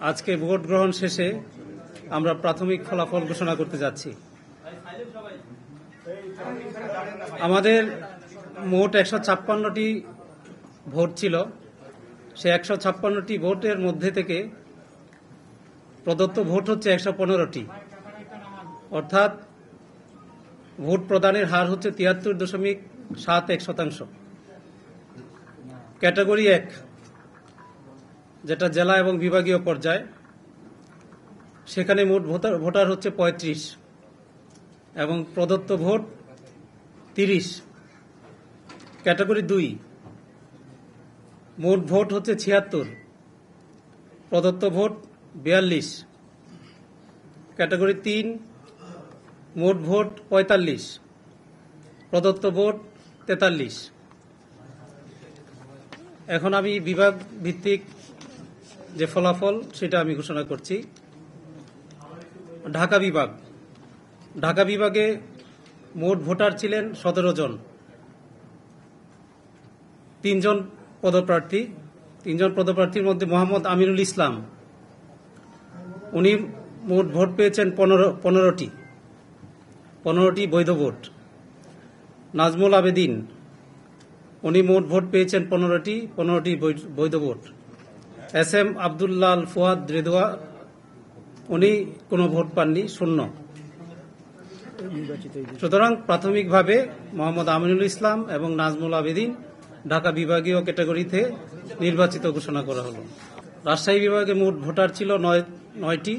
আজকে ভোট গ্রহণ শেষে আমরা প্রাথমিক ফলাফল ঘোষণা করতে যাচ্ছি। আমাদের মোট 156টি ভোট ছিল। সে 156টি ভোটের মধ্যে থেকে প্রদত্ত ভোট হচ্ছে 115টি, অর্থাৎ ভোট প্রদানের হার হচ্ছে 73.71%। ক্যাটাগরি 1, যেটা জেলা এবং বিভাগীয় পর্যায়ে, সেখানে মোট ভোটার হচ্ছে 35 এবং প্রদত্ত ভোট 30। ক্যাটাগরি 2, মোট ভোট হচ্ছে 76, প্রদত্ত ভোট 42। ক্যাটাগরি 3, মোট ভোট 45, প্রদত্ত ভোট 43। এখন আমি বিভাগ ভিত্তিক যে ফলাফল সেটা আমি ঘোষণা করছি। ঢাকা বিভাগে মোট ভোটার ছিলেন 17 জন। 3 জন পদপ্রার্থীর মধ্যে মোহাম্মদ আমিনুল ইসলাম, উনি মোট ভোট পেয়েছেন 15টি বৈধ ভোট। নাজমুল আবেদিন, উনি মোট ভোট পেয়েছেন 15টি বৈধ ভোট। SM আব্দুল্লাহ আল ফুয়াদ রেদোয়া, উনি কোনো ভোট পাননি, 0। সুতরাং প্রাথমিকভাবে মোহাম্মদ আমিনুল ইসলাম এবং নাজমুল আবেদিন ঢাকা বিভাগীয় ক্যাটাগরিতে নির্বাচিত ঘোষণা করা হলো। রাজশাহী বিভাগে মোট ভোটার ছিল 9টি।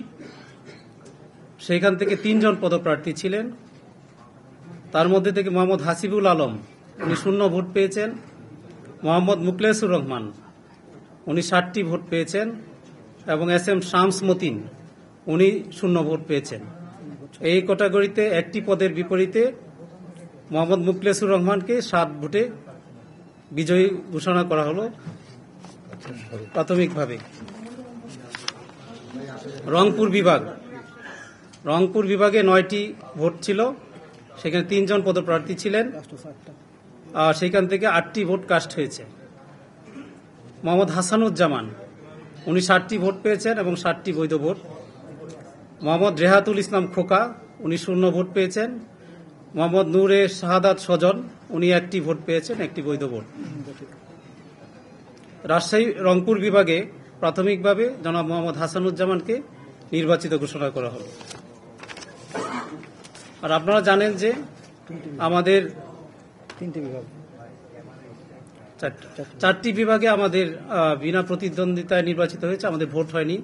সেইখান থেকে 3 জন পদপ্রার্থী ছিলেন। তার মধ্যে থেকে মোহাম্মদ হাসিবুল আলম, উনি 0 ভোট পেয়েছেন। মোহাম্মদ মুখলেসুর রহমান, উনি 60টি ভোট পেয়েছেন এবং SM শামস মতিন, উনি 0 ভোট পেয়েছেন। এই ক্যাটাগরিতে একটি পদের বিপরীতে মোহাম্মদ মুখলেসুর রহমানকে 7 ভোটে বিজয়ী ঘোষণা করা হলো প্রাথমিকভাবে। রংপুর বিভাগে 9টি ভোট ছিল। সেখানে 3 জন পদপ্রার্থী ছিলেন। সেখান থেকে 8টি ভোট কাস্ট হয়েছে। মোহাম্মদ হাসানুজ্জামান, উনি 60টি ভোট পেয়েছেন এবং 60টি বৈধ ভোট। মোহাম্মদ রেহাতুল ইসলাম খোকা, উনি 0 ভোট পেয়েছেন। মোহাম্মদ নূরে শাহাদাত সজন, উনি 1টি ভোট পেয়েছেন, 1টি বৈধ ভোট। রংপুর বিভাগে প্রাথমিকভাবে জনাব মোহাম্মদ হাসানুজ্জামানকে নির্বাচিত ঘোষণা করা হল। আর আপনারা জানেন যে আমাদের 4টি বিভাগে আমাদের বিনা প্রতিদ্বন্দ্বিতায় নির্বাচিত হয়েছে, আমাদের ভোট হয়নি।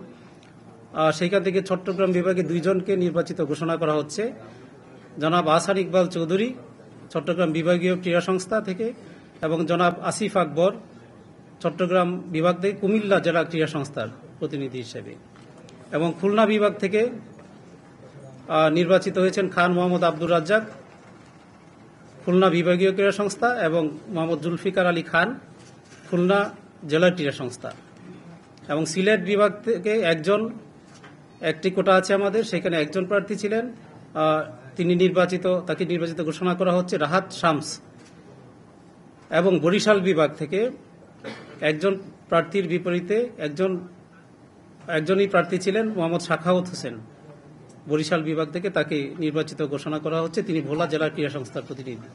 সেইখান থেকে চট্টগ্রাম বিভাগে 2 জনকে নির্বাচিত ঘোষণা করা হচ্ছে। জনাব আহসান ইকবাল চৌধুরী চট্টগ্রাম বিভাগীয় ক্রীড়া সংস্থা থেকে এবং জনাব আসিফ আকবর চট্টগ্রাম বিভাগ থেকে কুমিল্লা জেলা ক্রীড়া সংস্থার প্রতিনিধি হিসেবে। এবং খুলনা বিভাগ থেকে নির্বাচিত হয়েছেন খান মোহাম্মদ আব্দুর রাজ্জাক, খুলনা বিভাগীয় ক্রীড়া সংস্থা, এবং মোহাম্মদ জুলফিকার আলী খান, খুলনা জেলা ক্রীড়া সংস্থা। এবং সিলেট বিভাগ থেকে একটি কোটা আছে আমাদের, সেখানে 1 জন প্রার্থী ছিলেন। তাকে নির্বাচিত ঘোষণা করা হচ্ছে রাহাত শামস। এবং বরিশাল বিভাগ থেকে 1 জন প্রার্থীর বিপরীতে একজনই প্রার্থী ছিলেন, মোহাম্মদ শাখাওয়াত হোসেন। বরিশাল বিভাগ থেকে তাকে নির্বাচিত ঘোষণা করা হচ্ছে, তিনি ভোলা জেলা ক্রীড়া সংস্থার প্রতিনিধি।